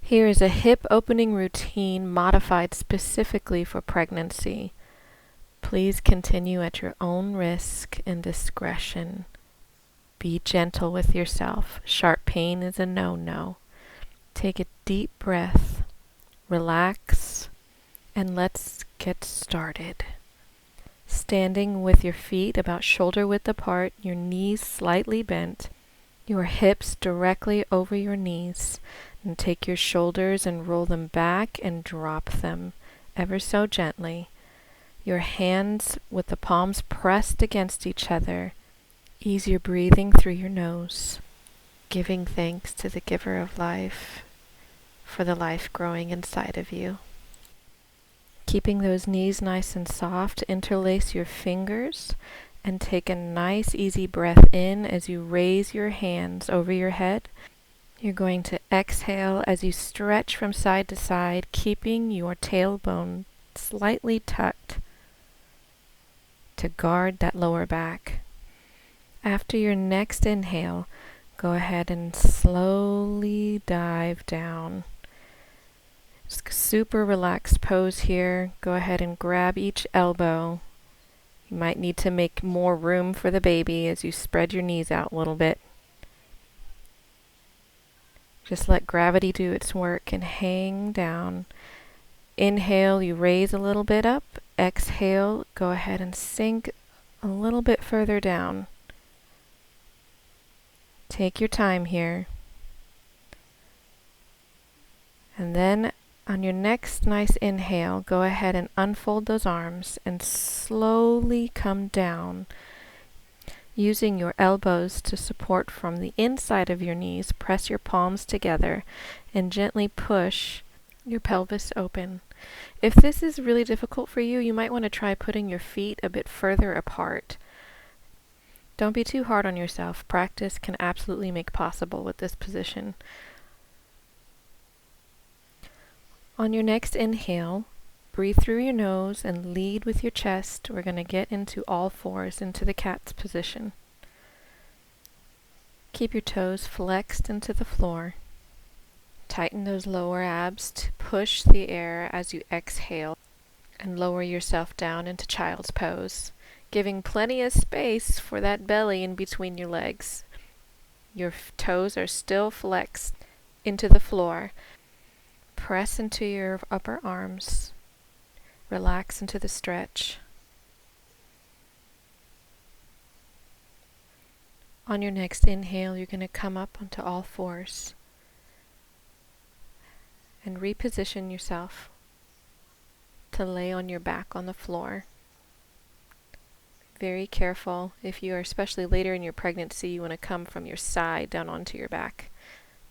Here is a hip opening routine modified specifically for pregnancy. Please continue at your own risk and discretion. Be gentle with yourself. Sharp pain is a no-no. Take a deep breath, relax, and let's get started. Standing with your feet about shoulder width apart, your knees slightly bent, your hips directly over your knees, and take your shoulders and roll them back and drop them ever so gently. Your hands with the palms pressed against each other. Ease your breathing through your nose, giving thanks to the giver of life for the life growing inside of you. Keeping those knees nice and soft, interlace your fingers and take a nice easy breath in as you raise your hands over your head. You're going to exhale as you stretch from side to side, keeping your tailbone slightly tucked to guard that lower back. After your next inhale, go ahead and slowly dive down. Super relaxed pose here. Go ahead and grab each elbow. You might need to make more room for the baby as you spread your knees out a little bit. Just let gravity do its work and hang down. Inhale, you raise a little bit up. Exhale, go ahead and sink a little bit further down. Take your time here. And then on your next nice inhale, go ahead and unfold those arms and slowly come down. Using your elbows to support from the inside of your knees, press your palms together and gently push your pelvis open. If this is really difficult for you, you might want to try putting your feet a bit further apart. Don't be too hard on yourself. Practice can absolutely make possible with this position. On your next inhale, breathe through your nose and lead with your chest. We're going to get into all fours, into the cat's position. Keep your toes flexed into the floor. Tighten those lower abs to push the air as you exhale and lower yourself down into child's pose, giving plenty of space for that belly in between your legs. Your toes are still flexed into the floor. Press into your upper arms. Relax into the stretch. On your next inhale, you're going to come up onto all fours and reposition yourself to lay on your back on the floor. Very careful. If you are especially later in your pregnancy, you want to come from your side down onto your back,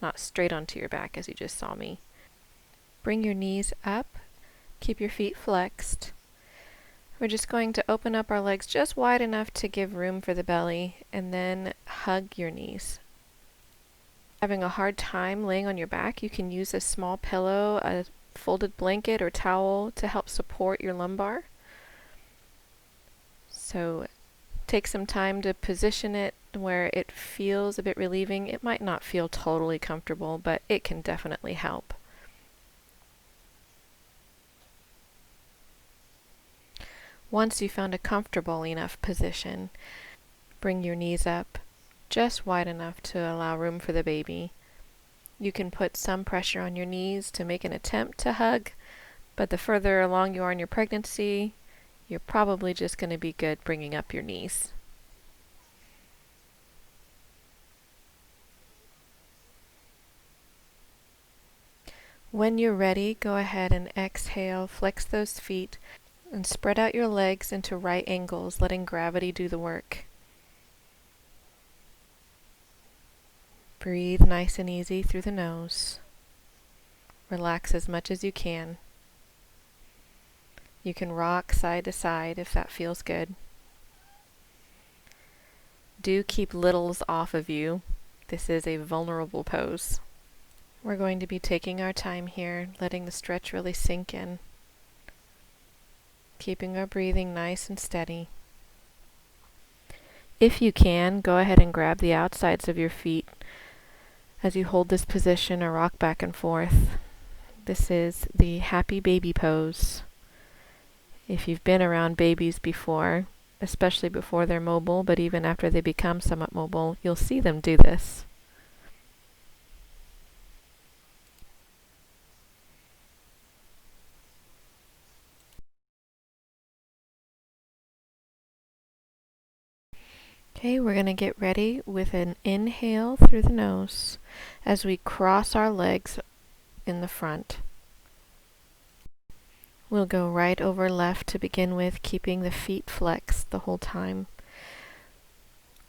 not straight onto your back as you just saw me. Bring your knees up. Keep your feet flexed. We're just going to open up our legs just wide enough to give room for the belly, and then hug your knees. Having a hard time laying on your back, you can use a small pillow, a folded blanket or towel to help support your lumbar. So take some time to position it where it feels a bit relieving. It might not feel totally comfortable, but it can definitely help. Once you found a comfortable enough position, bring your knees up just wide enough to allow room for the baby. You can put some pressure on your knees to make an attempt to hug, but the further along you are in your pregnancy, you're probably just going to be good bringing up your knees. When you're ready, go ahead and exhale, flex those feet, and spread out your legs into right angles, letting gravity do the work. Breathe nice and easy through the nose. Relax as much as you can. You can rock side to side if that feels good. Do keep littles off of you. This is a vulnerable pose. We're going to be taking our time here, letting the stretch really sink in. Keeping our breathing nice and steady. If you can, go ahead and grab the outsides of your feet as you hold this position or rock back and forth. This is the happy baby pose. If you've been around babies before, especially before they're mobile, but even after they become somewhat mobile, you'll see them do this. Okay, we're going to get ready with an inhale through the nose as we cross our legs in the front. We'll go right over left to begin with, keeping the feet flexed the whole time.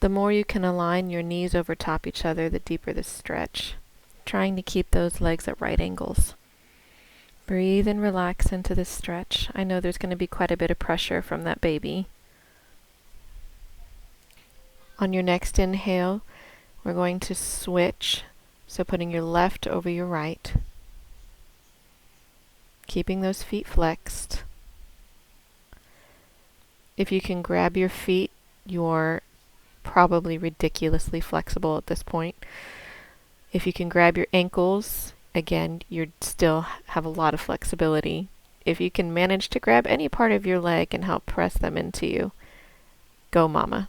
The more you can align your knees over top each other, the deeper the stretch. Trying to keep those legs at right angles. Breathe and relax into this stretch. I know there's going to be quite a bit of pressure from that baby. On your next inhale, we're going to switch, so putting your left over your right, keeping those feet flexed. If you can grab your feet, you're probably ridiculously flexible at this point. If you can grab your ankles, again, you still have a lot of flexibility. If you can manage to grab any part of your leg and help press them into you, go mama.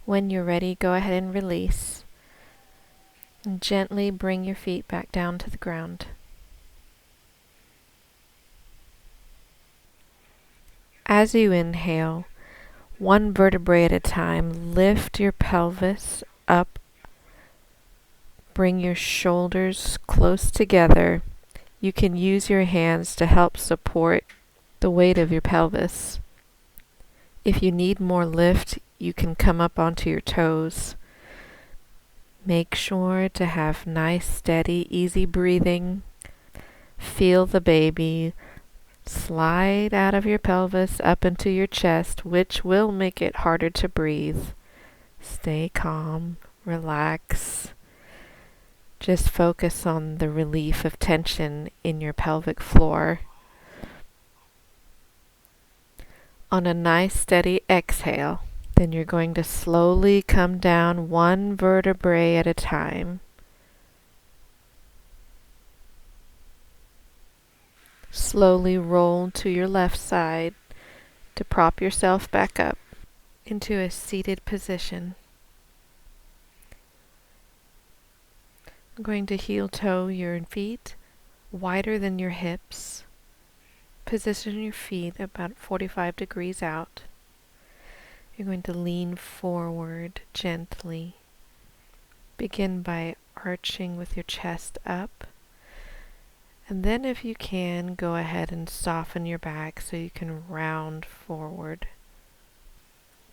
When you're ready, go ahead and release. And gently bring your feet back down to the ground. As you inhale, one vertebrae at a time, lift your pelvis up. Bring your shoulders close together. You can use your hands to help support the weight of your pelvis. If you need more lift, you can come up onto your toes. Make sure to have nice, steady, easy breathing. Feel the baby slide out of your pelvis up into your chest, which will make it harder to breathe. Stay calm, relax. Just focus on the relief of tension in your pelvic floor. On a nice steady exhale, then you're going to slowly come down one vertebrae at a time. Slowly roll to your left side to prop yourself back up into a seated position. I'm going to heel toe your feet wider than your hips. Position your feet about 45 degrees out. You're going to lean forward gently. Begin by arching with your chest up. And then if you can, go ahead and soften your back so you can round forward.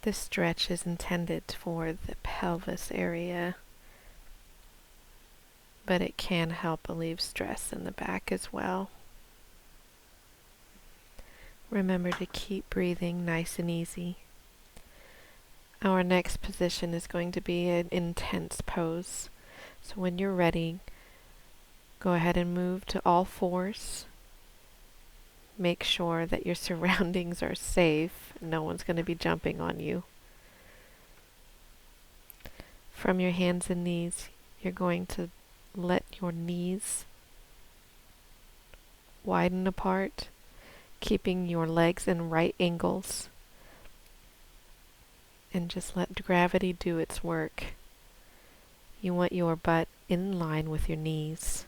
This stretch is intended for the pelvis area, but it can help relieve stress in the back as well. Remember to keep breathing nice and easy. Our next position is going to be an intense pose. So when you're ready, go ahead and move to all fours. Make sure that your surroundings are safe. No one's going to be jumping on you. From your hands and knees, you're going to let your knees widen apart, keeping your legs in right angles. And just let gravity do its work. You want your butt in line with your knees.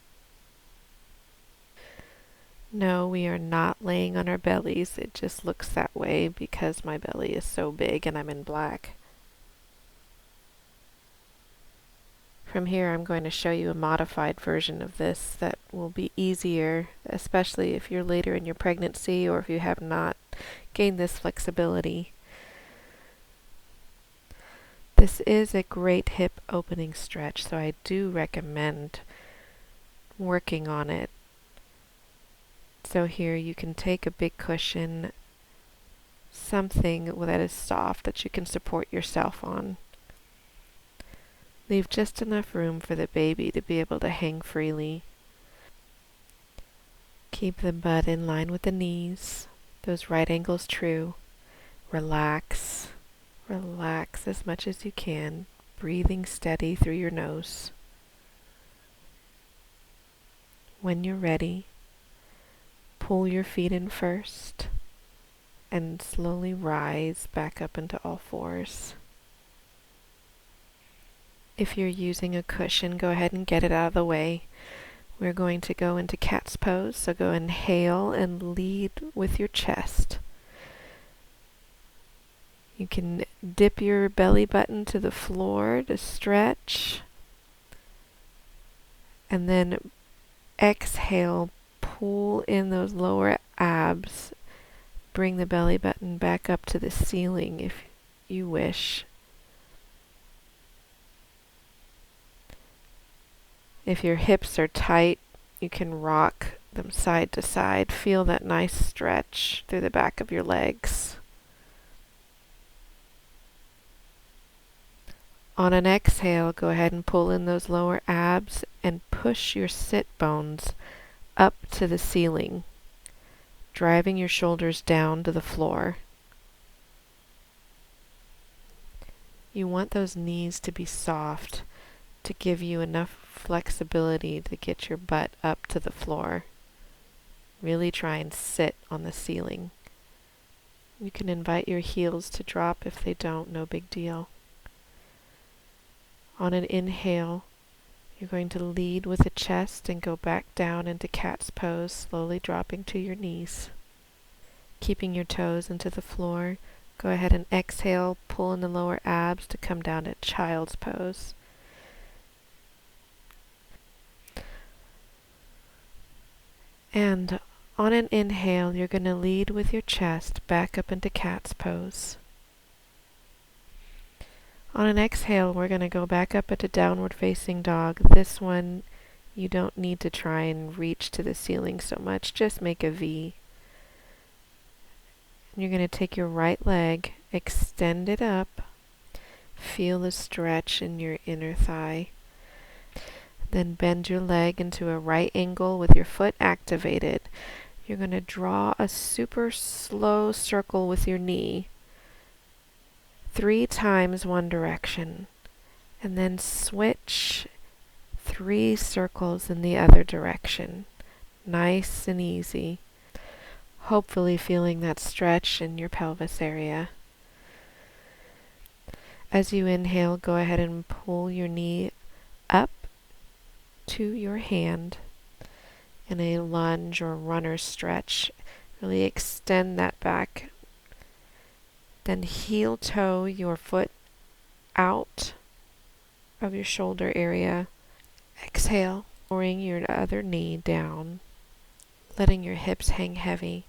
No, we are not laying on our bellies. It just looks that way because my belly is so big and I'm in black. From here, I'm going to show you a modified version of this that will be easier, especially if you're later in your pregnancy or if you have not gained this flexibility. This is a great hip opening stretch, so I do recommend working on it. So here you can take a big cushion, something that is soft that you can support yourself on. Leave just enough room for the baby to be able to hang freely. Keep the butt in line with the knees, those right angles true. Relax. Relax as much as you can. breathing steady through your nose. When you're ready, pull your feet in first and slowly rise back up into all fours. If you're using a cushion, go ahead and get it out of the way. We're going to go into cat's pose, so go inhale and lead with your chest. You can dip your belly button to the floor to stretch, and then exhale, pull in those lower abs. Bring the belly button back up to the ceiling if you wish. If your hips are tight, you can rock them side to side. Feel that nice stretch through the back of your legs. On an exhale, go ahead and pull in those lower abs and push your sit bones up to the ceiling, driving your shoulders down to the floor. You want those knees to be soft to give you enough flexibility to get your butt up to the floor. Really try and sit on the ceiling. You can invite your heels to drop if they don't, no big deal. On an inhale, you're going to lead with the chest and go back down into cat's pose, slowly dropping to your knees. Keeping your toes into the floor, go ahead and exhale, pull in the lower abs to come down to child's pose. And on an inhale, you're going to lead with your chest back up into cat's pose. On an exhale, we're going to go back up into downward facing dog. This one, you don't need to try and reach to the ceiling so much. Just make a V. And you're going to take your right leg, extend it up. Feel the stretch in your inner thigh. Then bend your leg into a right angle with your foot activated. You're going to draw a super slow circle with your knee. 3 times one direction, and then switch 3 circles in the other direction. Nice and easy. Hopefully feeling that stretch in your pelvis area. As you inhale, go ahead and pull your knee up to your hand in a lunge or runner stretch. Really extend that back. Then heel toe your foot out of your shoulder area. Exhale, lowering your other knee down, letting your hips hang heavy.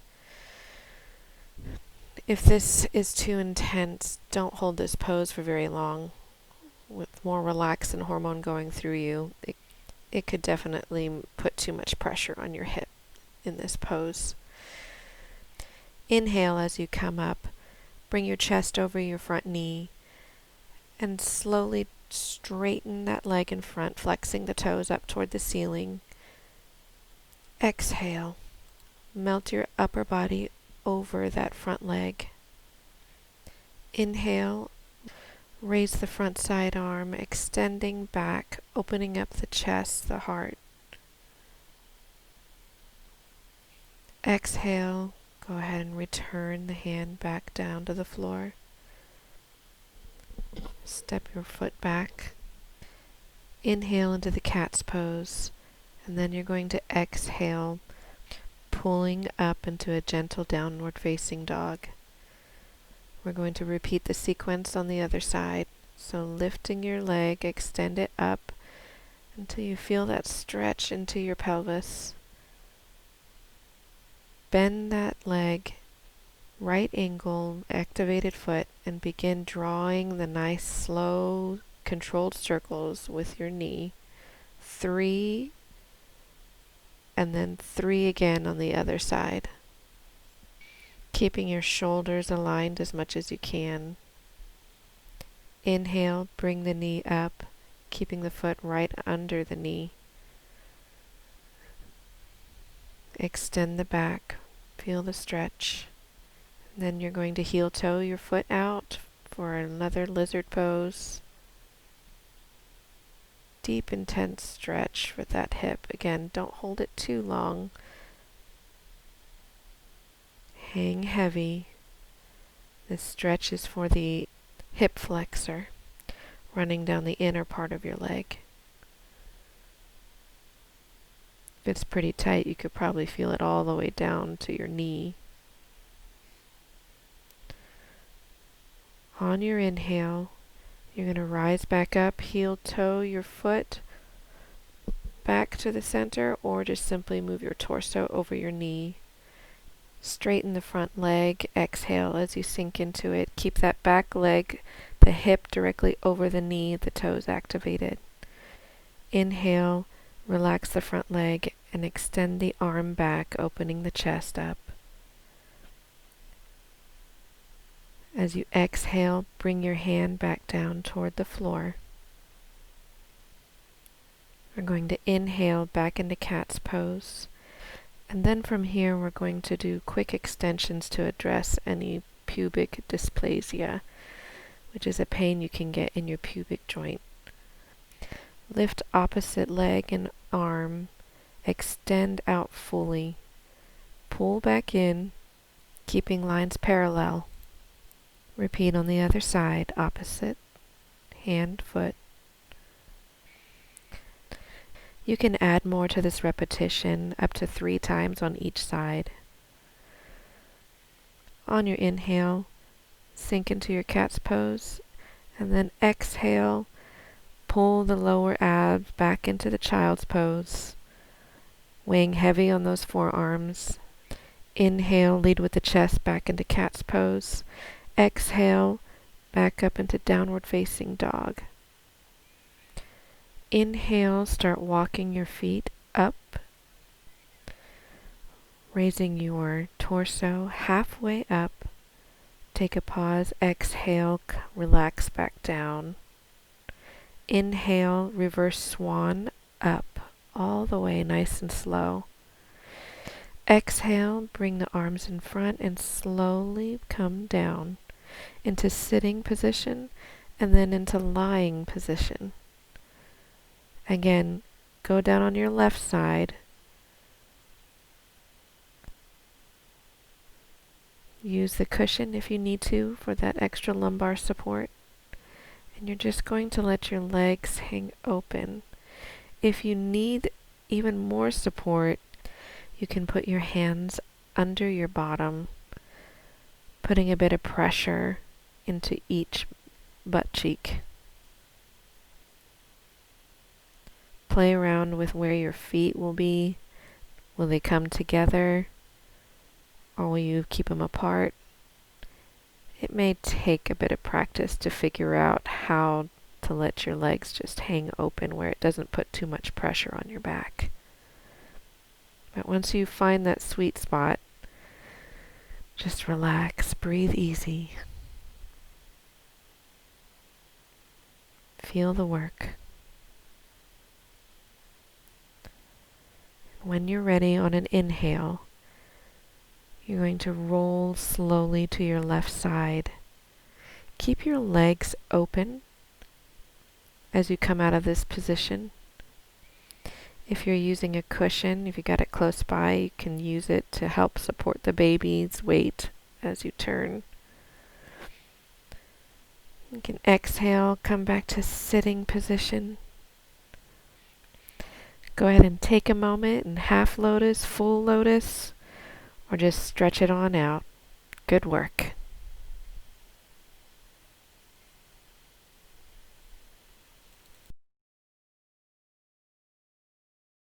If this is too intense, don't hold this pose for very long. With more relaxin hormone going through you, it could definitely put too much pressure on your hip in this pose. Inhale as you come up. Bring your chest over your front knee and slowly straighten that leg in front, flexing the toes up toward the ceiling. Exhale. Melt your upper body over that front leg. Inhale. Raise the front side arm, extending back, opening up the chest, the heart. Exhale. Go ahead and return the hand back down to the floor. Step your foot back. Inhale into the cat's pose, and then you're going to exhale, pulling up into a gentle downward facing dog. We're going to repeat the sequence on the other side. So lifting your leg, extend it up until you feel that stretch into your pelvis. Bend that leg, right angle, activated foot, and begin drawing the nice, slow, controlled circles with your knee. 3, and then 3 again on the other side. Keeping your shoulders aligned as much as you can. Inhale, bring the knee up, keeping the foot right under the knee. Extend the back. Feel the stretch. Then you're going to heel toe your foot out for another lizard pose. deep, intense stretch for that hip. Again, don't hold it too long. Hang heavy. This stretch is for the hip flexor, running down the inner part of your leg. If it's pretty tight, you could probably feel it all the way down to your knee. On your inhale, you're going to rise back up, heel toe your foot back to the center, or just simply move your torso over your knee. Straighten the front leg. Exhale as you sink into it. Keep that back leg, the hip directly over the knee, the toes activated. Inhale, relax the front leg and extend the arm back, opening the chest up. As you exhale, bring your hand back down toward the floor. We're going to inhale back into cat's pose. And then from here, we're going to do quick extensions to address any pubic dysplasia, which is a pain you can get in your pubic joint. Lift opposite leg and arm. Extend out fully. Pull back in, keeping lines parallel. Repeat on the other side, opposite, hand, foot. You can add more to this repetition, up to 3 times on each side. On your inhale, sink into your cat's pose, and then exhale, pull the lower abs back into the child's pose, weighing heavy on those forearms. Inhale, lead with the chest back into cat's pose. Exhale, back up into downward facing dog. Inhale, start walking your feet up, raising your torso halfway up. Take a pause, exhale, relax back down. Inhale, reverse swan up, all the way nice and slow. Exhale, bring the arms in front and slowly come down into sitting position and then into lying position. Again, go down on your left side. Use the cushion if you need to for that extra lumbar support. And you're just going to let your legs hang open. If you need even more support, you can put your hands under your bottom, putting a bit of pressure into each butt cheek. Play around with where your feet will be. Will they come together, or will you keep them apart? It may take a bit of practice to figure out how to let your legs just hang open where it doesn't put too much pressure on your back. But once you find that sweet spot, just relax, breathe easy. Feel the work. When you're ready, on an inhale, you're going to roll slowly to your left side. Keep your legs open as you come out of this position. If you're using a cushion, if you got it close by, you can use it to help support the baby's weight as you turn. You can exhale, come back to sitting position. Go ahead and take a moment and half lotus, full lotus, or just stretch it on out. Good work.